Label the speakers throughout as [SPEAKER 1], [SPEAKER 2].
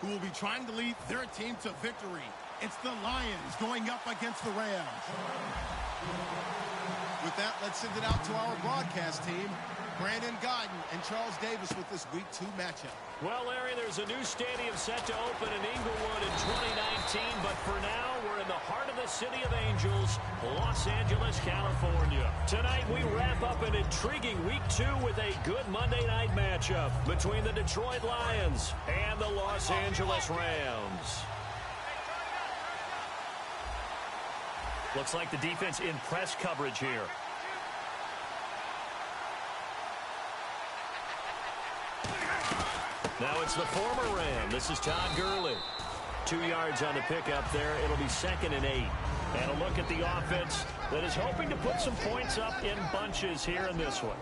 [SPEAKER 1] who will be trying to lead their team to victory. It's the Lions going up against the Rams. With that, let's send it out to our broadcast team, Brandon Gaudin and Charles Davis with this Week 2 matchup.
[SPEAKER 2] Well, Larry, there's a new stadium set to open in Inglewood in 2019, but for now, we're in the heart of the City of Angels, Los Angeles, California. Tonight, we wrap up an intriguing Week 2 with a good Monday night matchup between the Detroit Lions and the Los Angeles Rams. Looks like the defense in press coverage here. Now it's the former Ram. This is Todd Gurley. 2 yards on the pickup there. It'll be 2nd and 8. And a look at the offense that is hoping to put some points up in bunches here in this one.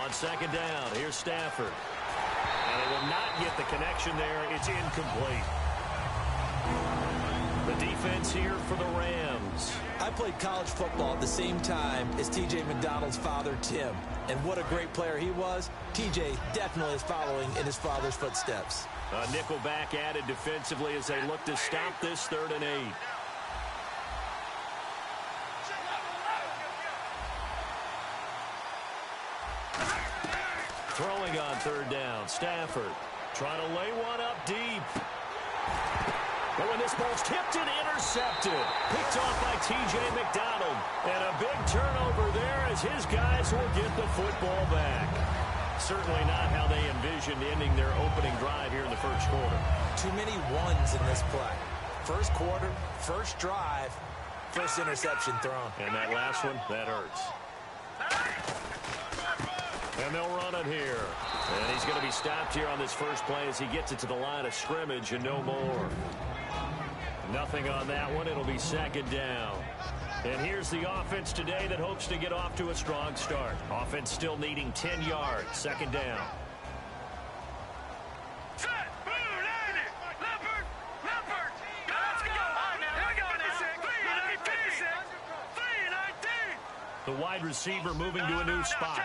[SPEAKER 2] On 2nd down, here's Stafford. And they will not get the connection there. It's incomplete. The defense here for the Rams.
[SPEAKER 3] I played college football at the same time as T.J. McDonald's father, Tim. And what a great player he was. T.J. definitely is following in his father's footsteps.
[SPEAKER 2] A nickel back added defensively as they look to stop this 3rd and 8. Throwing on 3rd down, Stafford trying to lay one up deep. But when this ball's tipped and intercepted, picked off by T.J. McDonald. And a big turnover there as his guys will get the football back. Certainly not how they envisioned ending their opening drive here in the first quarter.
[SPEAKER 3] Too many ones in this play. First quarter, first drive, first interception thrown.
[SPEAKER 2] And that last one, that hurts. And they'll run it here. And he's going to be stopped here on this first play as he gets it to the line of scrimmage and no more. Nothing on that one. It'll be 2nd down. And here's the offense today that hopes to get off to a strong start. Offense still needing 10 yards. 2nd down. The wide receiver moving to a new spot.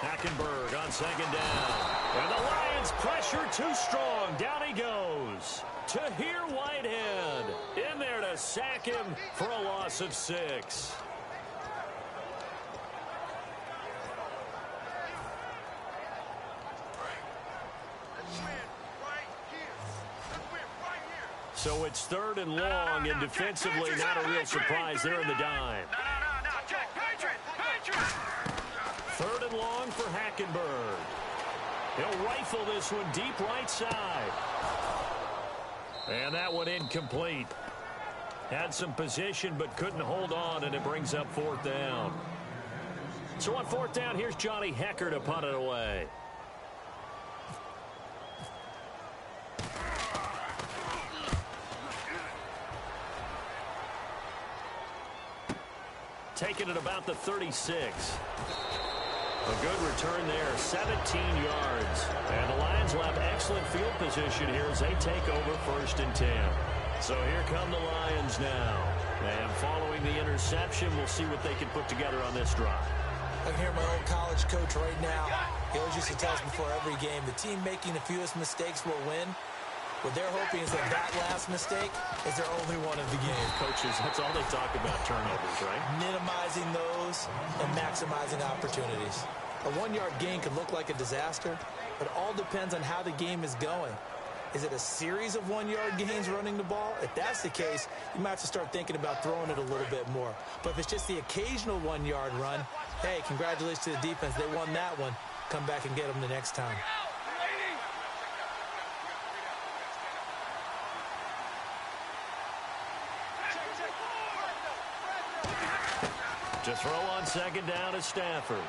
[SPEAKER 2] Hackenberg on 2nd down. And the Lions pressure too strong. Down he goes. Tahir Whitehead in there to sack him for a loss of 6. So it's 3rd and long, and defensively not a real surprise there in the dime. 3rd and long for Hackenberg. He'll rifle this one deep right side. And that one incomplete. Had some position but couldn't hold on, and it brings up 4th down. So on 4th down, here's Johnny Hekker to punt it away. Taking it about the 36. A good return there, 17 yards. And the Lions will have excellent field position here as they take over 1st and 10. So here come the Lions now. And following the interception, we'll see what they can put together on this drive.
[SPEAKER 3] I can hear my old college coach right now. He always used to tell us before every game, the team making the fewest mistakes will win. What they're hoping is that last mistake is their only one of the game.
[SPEAKER 2] Coaches, that's all they talk about, turnovers, right?
[SPEAKER 3] Minimizing those and maximizing opportunities. A 1-yard gain could look like a disaster, but it all depends on how the game is going. Is it a series of 1-yard gains running the ball? If that's the case, you might have to start thinking about throwing it a little bit more. But if it's just the occasional 1-yard run, hey, congratulations to the defense. They won that one. Come back and get them the next time.
[SPEAKER 2] To throw on 2nd down is Stafford.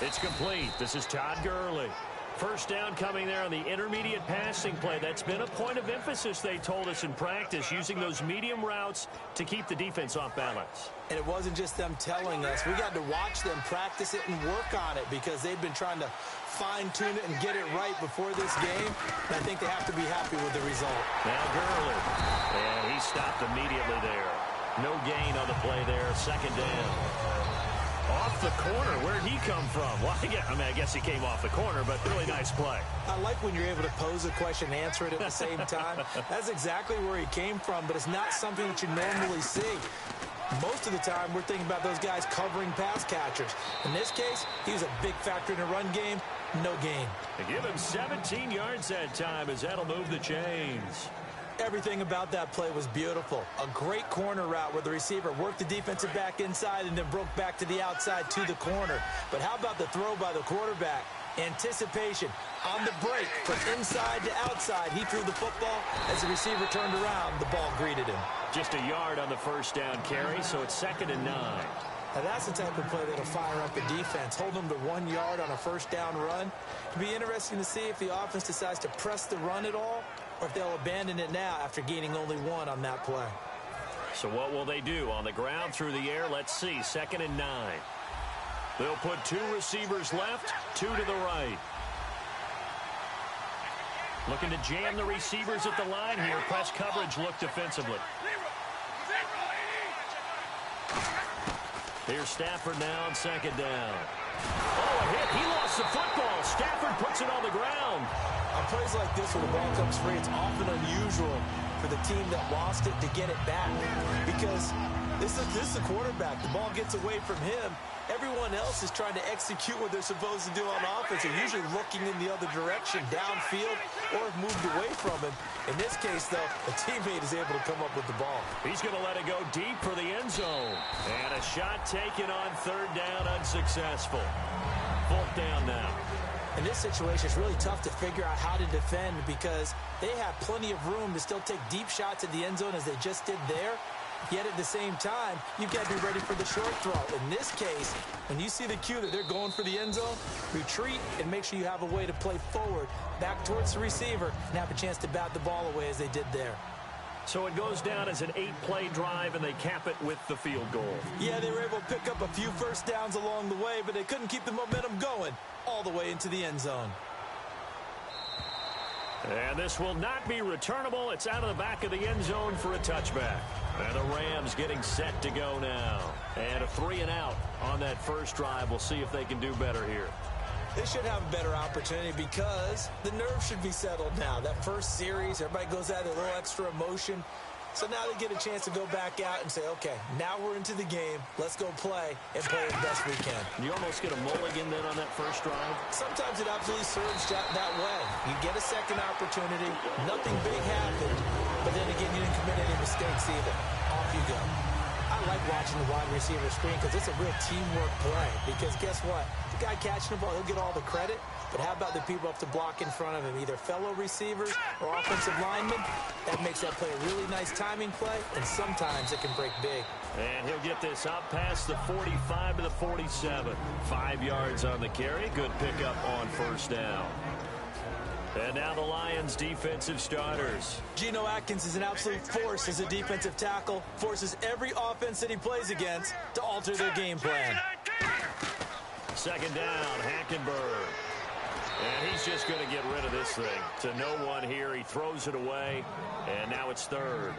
[SPEAKER 2] It's complete. This is Todd Gurley. First down coming there on the intermediate passing play. That's been a point of emphasis, they told us in practice, using those medium routes to keep the defense off balance.
[SPEAKER 3] And it wasn't just them telling us. We got to watch them practice it and work on it because they've been trying to fine-tune it and get it right before this game. And I think they have to be happy with the result.
[SPEAKER 2] Now Gurley. And he stopped immediately there. No gain on the play there. Second down. Off the corner. Where'd he come from? Well, I guess he came off the corner, but really nice play.
[SPEAKER 3] I like when you're able to pose a question and answer it at the same time. That's exactly where he came from, but it's not something that you normally see. Most of the time, we're thinking about those guys covering pass catchers. In this case, he was a big factor in the run game. No gain.
[SPEAKER 2] They give him 17 yards that time as that'll move the chains.
[SPEAKER 3] Everything about that play was beautiful. A great corner route where the receiver worked the defensive back inside and then broke back to the outside to the corner. But how about the throw by the quarterback? Anticipation on the break from inside to outside. He threw the football. As the receiver turned around, the ball greeted him.
[SPEAKER 2] Just a yard on the first down carry, so it's 2nd and 9.
[SPEAKER 3] Now that's the type of play that'll fire up the defense. Hold them to 1 yard on a first down run. It'll be interesting to see if the offense decides to press the run at all, or if they'll abandon it now after gaining only 1 on that play.
[SPEAKER 2] So what will they do? On the ground, through the air? Let's see. 2nd and 9. They'll put 2 receivers left, 2 to the right. Looking to jam the receivers at the line here. Press coverage look defensively. Here's Stafford now on 2nd down. Oh, a hit. He lost the football. Stafford puts it on the ground.
[SPEAKER 3] On plays like this where the ball comes free, it's often unusual for the team that lost it to get it back. Because this is the quarterback. The ball gets away from him. Everyone else is trying to execute what they're supposed to do on offense. They're usually looking in the other direction, downfield, or have moved away from him. In this case, though, a teammate is able to come up with the ball.
[SPEAKER 2] He's going to let it go deep for the end zone. And a shot taken on 3rd down, unsuccessful. 4th down now.
[SPEAKER 3] In this situation, it's really tough to figure out how to defend because they have plenty of room to still take deep shots at the end zone as they just did there. Yet at the same time, you've got to be ready for the short throw. In this case, when you see the cue that they're going for the end zone, retreat and make sure you have a way to play forward, back towards the receiver, and have a chance to bat the ball away as they did there.
[SPEAKER 2] So it goes down as an 8-play drive, and they cap it with the field goal.
[SPEAKER 3] Yeah, they were able to pick up a few first downs along the way, but they couldn't keep the momentum going all the way into the end zone.
[SPEAKER 2] And this will not be returnable. It's out of the back of the end zone for a touchback. And the Rams getting set to go now. And a 3-and-out on that first drive. We'll see if they can do better here.
[SPEAKER 3] They should have a better opportunity because the nerves should be settled now. That first series, everybody goes out with a little extra emotion. So now they get a chance to go back out and say, okay, now we're into the game. Let's go play and play as best we can.
[SPEAKER 2] You almost get a mulligan then on that first drive?
[SPEAKER 3] Sometimes it absolutely serves that way. You get a second opportunity. Nothing big happened. But then again, you didn't commit any mistakes either. Off you go. I like watching the wide receiver screen because it's a real teamwork play. Because guess what? The guy catching the ball, he'll get all the credit. But how about the people up to block in front of him, either fellow receivers or offensive linemen? That makes that play a really nice timing play, and sometimes it can break big.
[SPEAKER 2] And he'll get this up past the 45 to the 47. 5 yards on the carry. Good pickup on first down. And now the Lions' defensive starters.
[SPEAKER 3] Geno Atkins is an absolute force as a defensive tackle. Forces every offense that he plays against to alter their game plan.
[SPEAKER 2] 2nd down, Hackenberg. And he's just going to get rid of this thing. To no one here. He throws it away. And now it's 3rd.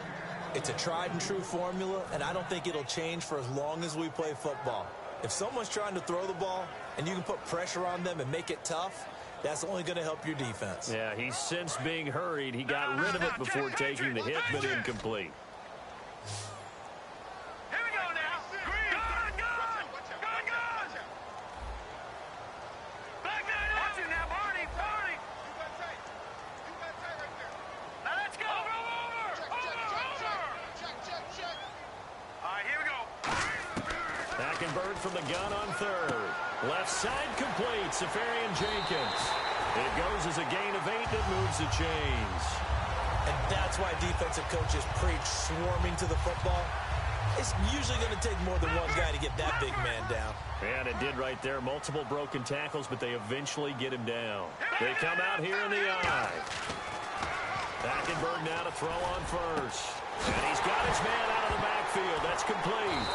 [SPEAKER 3] It's a tried and true formula, and I don't think it'll change for as long as we play football. If someone's trying to throw the ball and you can put pressure on them and make it tough, that's only going to help your defense.
[SPEAKER 2] Yeah, he's since being hurried. He got rid of it before taking the hit, but incomplete.
[SPEAKER 4] Here we go now. Gun! Back nine up. Watch it now, Barney. You got tight right there. Now let's go. Over. Check. All right, here we go.
[SPEAKER 2] Hackenberg from the gun on 3rd. Left side complete. Safarian-Jenkins. It goes as a gain of 8 that moves the chains.
[SPEAKER 3] And that's why defensive coaches preach swarming to the football. It's usually going to take more than one guy to get that big man down.
[SPEAKER 2] And it did right there. Multiple broken tackles, but they eventually get him down. They come out here in the eye. Hackenberg now to throw on first. And he's got his man out of the backfield. That's complete.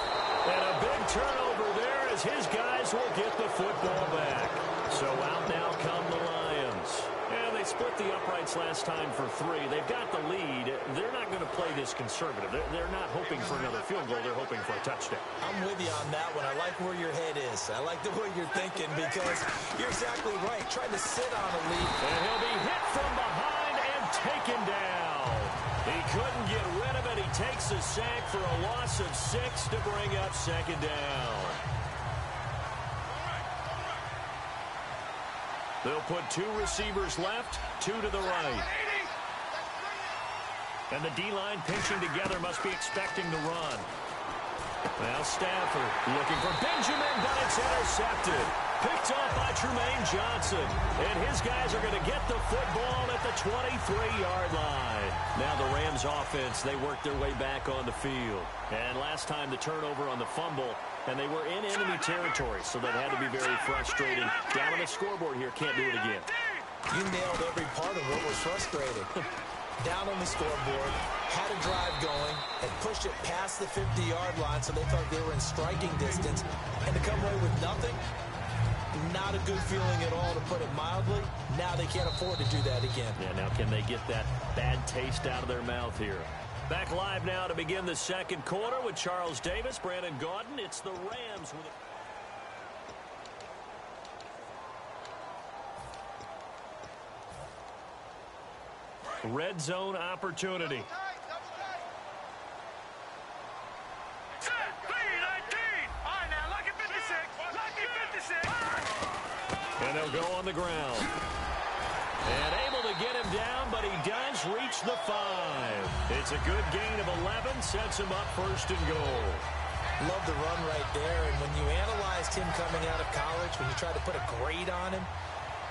[SPEAKER 2] And a big turnover there as his guys will get the football back. So out now come the Lions. And they split the uprights last time for 3. They've got the lead. They're not going to play this conservative. They're not hoping for another field goal. They're hoping for a touchdown.
[SPEAKER 3] I'm with you on that one. I like where your head is. I like the way you're thinking because you're exactly right. Trying to sit on a lead.
[SPEAKER 2] And he'll be hit from behind and taken down. He couldn't get rid of it. He takes a sack for a loss of 6 to bring up second down. They'll put 2 receivers left, 2 to the right. And the D-line pinching together must be expecting the run. Now Stafford looking for Benjamin, but it's intercepted. Picked off by Trumaine Johnson. And his guys are going to get the football at the 23-yard line. Now the Rams offense, they work their way back on the field. And last time the turnover on the fumble, and they were in enemy territory, so that had to be very frustrating. Down on the scoreboard here, can't do it again.
[SPEAKER 3] You nailed every part of what was frustrating. Down on the scoreboard, had a drive going, and pushed it past the 50-yard line, so they thought they were in striking distance. And to come away with nothing, not a good feeling at all, to put it mildly. Now they can't afford to do that again.
[SPEAKER 2] Yeah, now can they get that bad taste out of their mouth here? Back live now to begin the second quarter with Charles Davis, Brandon Gaudin. It's the Rams with a red zone opportunity. And they'll go on the ground. And able to get him down, but he does reach the 5. It's a good gain of 11, sets him up first and goal.
[SPEAKER 3] Love the run right there. And when you analyzed him coming out of college, when you tried to put a grade on him,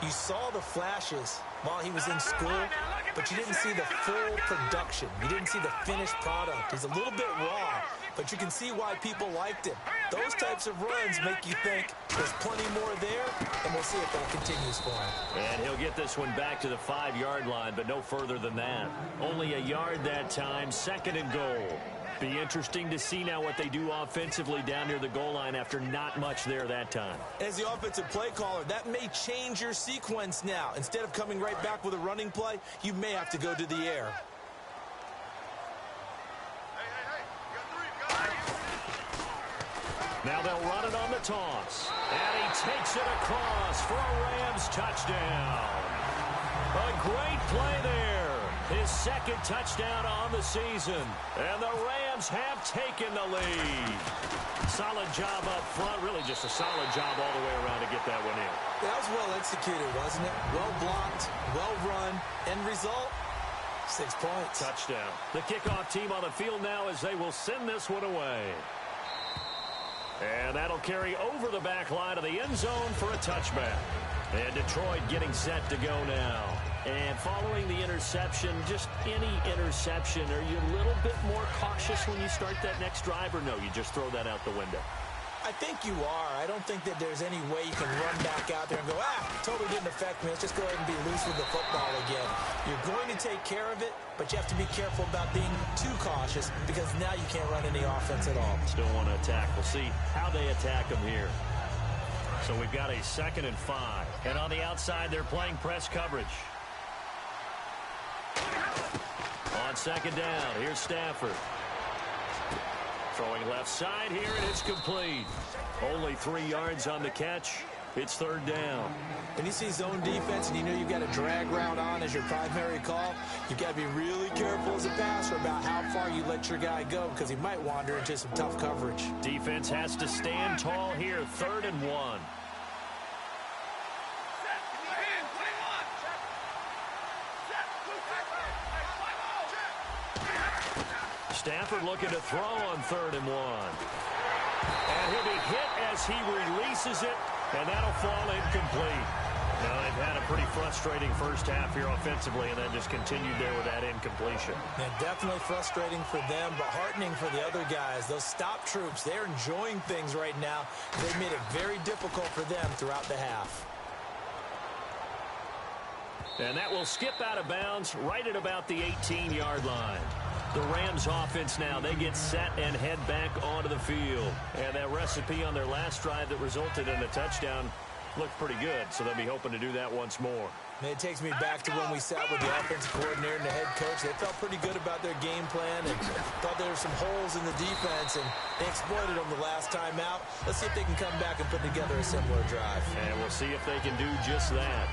[SPEAKER 3] you saw the flashes while he was in school, but you didn't see the full production. You didn't see the finished product. He's a little bit raw, but you can see why people liked him. Those types of runs make you think there's plenty more there, and we'll see if that continues for him.
[SPEAKER 2] And he'll get this one back to the 5-yard line, but no further than that. Only a yard that time, second and goal. Be interesting to see now what they do offensively down near the goal line after not much there that time.
[SPEAKER 3] As the offensive play caller, that may change your sequence now. Instead of coming right back with a running play, you may have to go to the air.
[SPEAKER 2] Now they'll run it on the toss. And he takes it across for a Rams touchdown. A great play there. His second touchdown on the season. And the Rams have taken the lead. Solid job up front. Really just a solid job all the way around to get that one in.
[SPEAKER 3] That was well executed, wasn't it? Well blocked, well run. End result, 6 points.
[SPEAKER 2] Touchdown. The kickoff team on the field now as they will send this one away. And that'll carry over the back line of the end zone for a touchback. And Detroit getting set to go now. And following the interception, just any interception, are you a little bit more cautious when you start that next drive, or no, you just throw that out the window?
[SPEAKER 3] I think you are. I don't think that there's any way you can run back out there and go, totally didn't affect me. Let's just go ahead and be loose with the football again. You're going to take care of it, but you have to be careful about being too cautious because now you can't run any offense at all.
[SPEAKER 2] Still want to attack. We'll see how they attack them here. So we've got a 2nd and 5. And on the outside, they're playing press coverage. On second down, here's Stafford. Throwing left side here, and it's complete. Only 3 yards on the catch. It's 3rd down.
[SPEAKER 3] When you see zone defense and you know you've got a drag route on as your primary call, you've got to be really careful as a passer about how far you let your guy go because he might wander into some tough coverage.
[SPEAKER 2] Defense has to stand tall here, 3rd and 1. Stafford looking to throw on 3rd and 1. And he'll be hit as he releases it, and that'll fall incomplete. Well, they've had a pretty frustrating first half here offensively, and then just continued there with that incompletion.
[SPEAKER 3] Yeah, definitely frustrating for them, but heartening for the other guys. Those stop troops, they're enjoying things right now. They made it very difficult for them throughout the half.
[SPEAKER 2] And that will skip out of bounds right at about the 18-yard line. The Rams offense now, they get set and head back onto the field. And that recipe on their last drive that resulted in a touchdown looked pretty good, so they'll be hoping to do that once more.
[SPEAKER 3] It takes me back to when we sat with the offensive coordinator and the head coach. They felt pretty good about their game plan and thought there were some holes in the defense, and they exploited them the last time out. Let's see if they can come back and put together a similar drive.
[SPEAKER 2] And we'll see if they can do just that.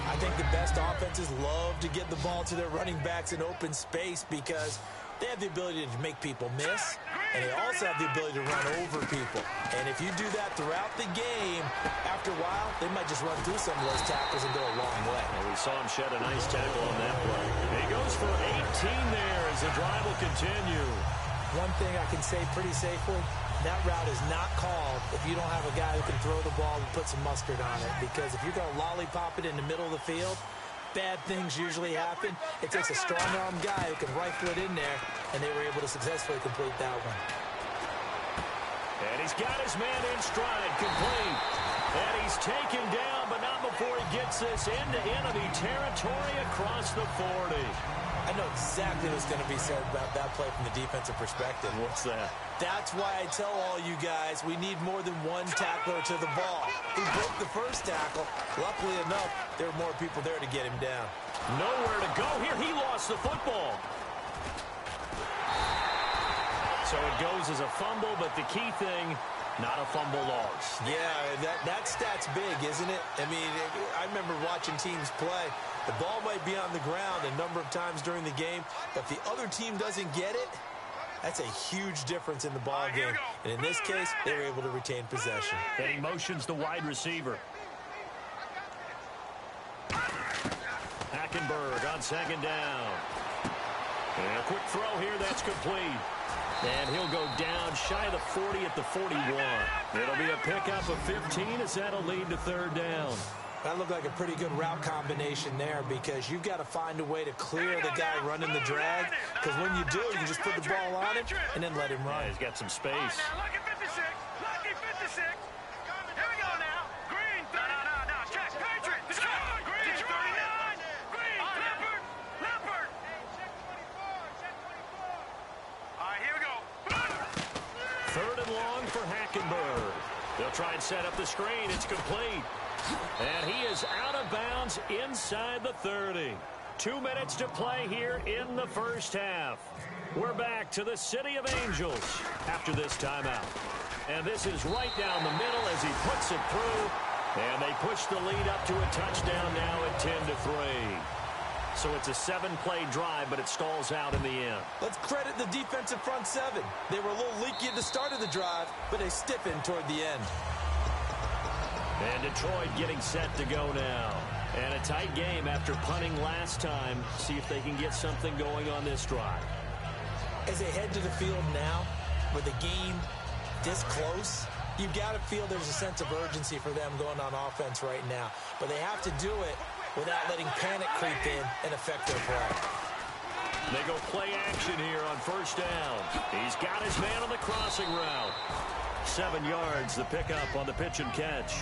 [SPEAKER 3] I think the best offenses love to get the ball to their running backs in open space because they have the ability to make people miss, and they also have the ability to run over people. And if you do that throughout the game, after a while, they might just run through some of those tackles and go a long way.
[SPEAKER 2] And we saw him shed a nice tackle on that play. He goes for 18 there as the drive will continue.
[SPEAKER 3] One thing I can say pretty safely, that route is not called if you don't have a guy who can throw the ball and put some mustard on it. Because if you're going to lollipop it in the middle of the field, bad things usually happen. It takes a strong-arm guy who can rifle it in there, and they were able to successfully complete that one.
[SPEAKER 2] And he's got his man in stride, complete. And he's taken down, but not before he gets this into enemy territory across the 40.
[SPEAKER 3] I know exactly what's going to be said about that play from the defensive perspective.
[SPEAKER 2] What's that?
[SPEAKER 3] That's why I tell all you guys we need more than one tackler to the ball. He broke the first tackle. Luckily enough, there were more people there to get him down.
[SPEAKER 2] Nowhere to go here. He lost the football. So it goes as a fumble, but the key thing, not a fumble loss.
[SPEAKER 3] Yeah, that stat's big, isn't it? I mean, I remember watching teams play. The ball might be on the ground a number of times during the game, but if the other team doesn't get it, that's a huge difference in the ball game. And in this case, they were able to retain possession.
[SPEAKER 2] And he motions the wide receiver. Hackenberg on second down. And a quick throw here, that's complete. And he'll go down shy of the 40 at the 41. It'll be a pickup of 15 as that'll lead to third down.
[SPEAKER 3] That looked like a pretty good route combination there because you've got to find a way to clear the guy running the drag. Because when you do, you can just put the ball on him and then let him run.
[SPEAKER 2] Yeah, he's got some space.
[SPEAKER 4] Lucky 56. Lucky 56. Here we go now. Green. No. Check. Patriot. Detroit. Green. 39. Green. Leopard. Check 24. Check 24. All right, here we go.
[SPEAKER 2] Third and long for Hackenberg. They'll try and set up the screen. It's complete. And he is out of bounds inside the 30. 2 minutes to play here in the first half. We're back to the City of Angels after this timeout. And this is right down the middle as he puts it through. And they push the lead up to a touchdown now at 10-3. So it's a 7-play drive, but it stalls out in the end.
[SPEAKER 3] Let's credit the defensive front seven. They were a little leaky at the start of the drive, but they stiffened toward the end.
[SPEAKER 2] And Detroit getting set to go now. And a tight game after punting last time. See if they can get something going on this drive.
[SPEAKER 3] As they head to the field now, with the game this close, you've got to feel there's a sense of urgency for them going on offense right now. But they have to do it without letting panic creep in and affect their play.
[SPEAKER 2] They go play action here on first down. He's got his man on the crossing route. 7 yards, the pickup on the pitch and catch.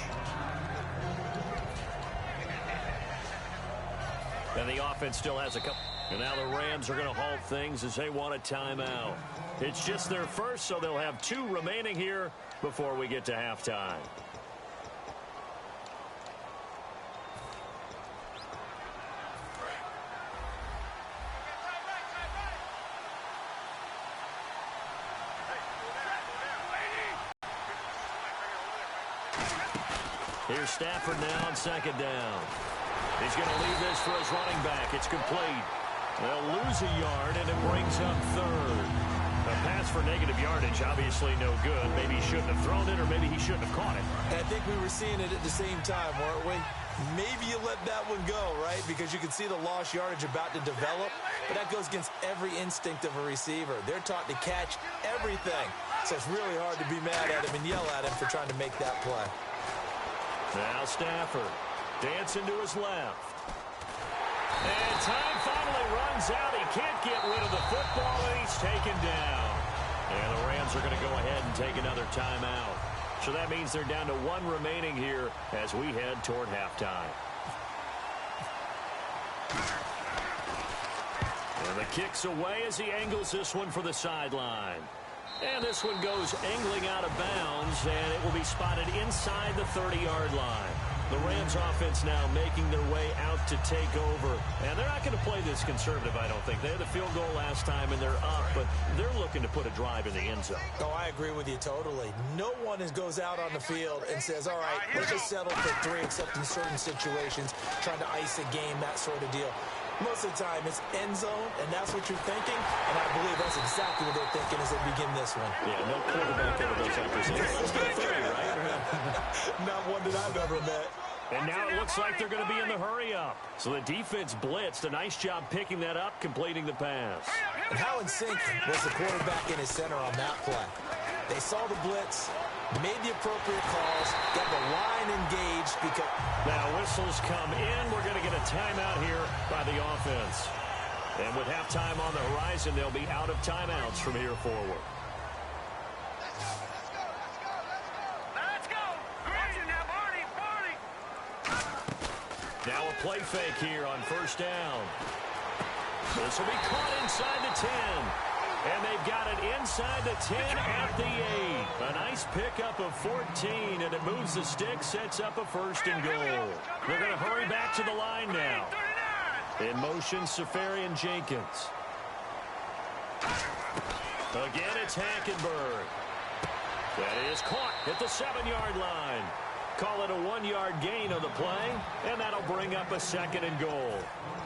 [SPEAKER 2] And the offense still has a couple. And now the Rams are going to halt things as they want a timeout. It's just their first, so they'll have 2 remaining here before we get to halftime. Here's Stafford now on second down. He's going to leave this for his running back. It's complete. They'll lose a yard, and it brings up third. A pass for negative yardage, obviously no good. Maybe he shouldn't have thrown it, or maybe he shouldn't have caught it.
[SPEAKER 3] I think we were seeing it at the same time, weren't we? Maybe you let that one go, right? Because you can see the lost yardage about to develop. But that goes against every instinct of a receiver. They're taught to catch everything. So it's really hard to be mad at him and yell at him for trying to make that play.
[SPEAKER 2] Now Stafford. Dancing to his left. And time finally runs out. He can't get rid of the football, and he's taken down. And the Rams are going to go ahead and take another timeout. So that means they're down to 1 remaining here as we head toward halftime. And the kick's away as he angles this one for the sideline. And this one goes angling out of bounds, and it will be spotted inside the 30-yard line. The Rams offense now making their way out to take over. And they're not going to play this conservative, I don't think. They had the field goal last time, and they're up, but they're looking to put a drive in the end zone.
[SPEAKER 3] Oh, I agree with you totally. No one goes out on the field and says, all right, let's just settle for 3, except in certain situations, trying to ice a game, that sort of deal. Most of the time, it's end zone, and that's what you're thinking, and I believe that's exactly what they're thinking as they begin this one.
[SPEAKER 2] Yeah, no quarterback ever goes after saying, let's go 30, right?
[SPEAKER 3] Not one that I've ever met.
[SPEAKER 2] And now it looks like they're going to be in the hurry-up. So the defense blitzed. A nice job picking that up, completing the pass.
[SPEAKER 3] And how in sync was the quarterback in his center on that play? They saw the blitz, made the appropriate calls, got the line engaged because...
[SPEAKER 2] Now whistles come in. We're going to get a timeout here by the offense. And with halftime on the horizon, they'll be out of timeouts from here forward. Now a play fake here on first down. This will be caught inside the 10. And they've got it inside the 10 at the 8. A nice pickup of 14, and it moves the stick, sets up a 1st and goal. They're going to hurry back to the line now. In motion, Safarian Jenkins. Again, it's Hackenberg. That is caught at the 7-yard line. Call it a 1-yard gain on the play, and that'll bring up a 2nd and goal.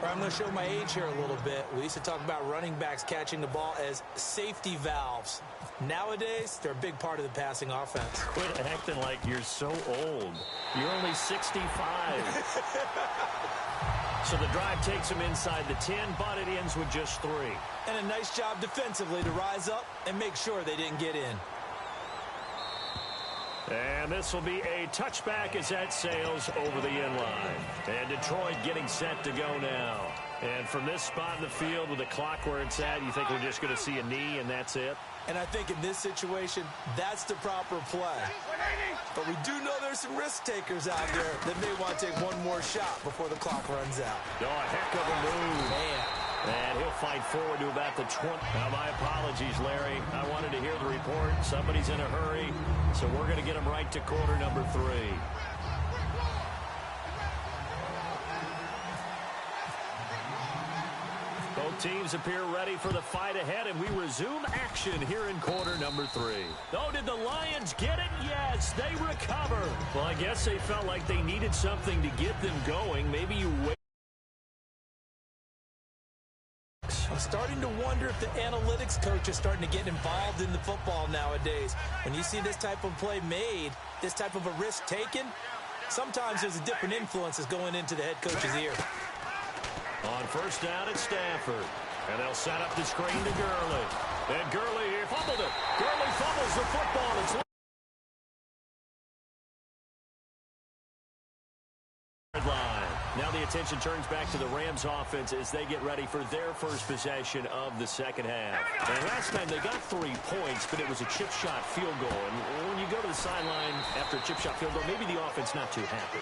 [SPEAKER 3] I'm going to show my age here a little bit. We used to talk about running backs catching the ball as safety valves. Nowadays, they're a big part of the passing offense.
[SPEAKER 2] Quit acting like you're so old. You're only 65. So the drive takes them inside the 10, but it ends with just 3.
[SPEAKER 3] And a nice job defensively to rise up and make sure they didn't get in.
[SPEAKER 2] And this will be a touchback as that sails over the end line. And Detroit getting set to go now. And from this spot in the field with the clock where it's at, you think we're just going to see a knee and that's it?
[SPEAKER 3] And I think in this situation, that's the proper play. But we do know there's some risk takers out there that may want to take one more shot before the clock runs out.
[SPEAKER 2] Oh, a heck of a move.
[SPEAKER 3] Man.
[SPEAKER 2] And he'll fight forward to about the 20. Now, my apologies, Larry. I wanted to hear the report. Somebody's in a hurry, so we're going to get him right to quarter number 3. Both teams appear ready for the fight ahead, and we resume action here in quarter number 3. Oh, did the Lions get it? Yes, they recover. Well, I guess they felt like they needed something to get them going. Maybe you wait.
[SPEAKER 3] I'm starting to wonder if the analytics coach is starting to get involved in the football nowadays. When you see this type of play made, this type of a risk taken, sometimes there's a different influence that's going into the head coach's ear.
[SPEAKER 2] On first down, it's Stafford. And they'll set up the screen to Gurley. And Gurley here fumbled it. Gurley fumbles the football. It's line. Now the attention turns back to the Rams offense as they get ready for their first possession of the second half. And last time they got 3 points, but it was a chip shot field goal. And when you go to the sideline after a chip shot field goal, maybe the offense not too happy.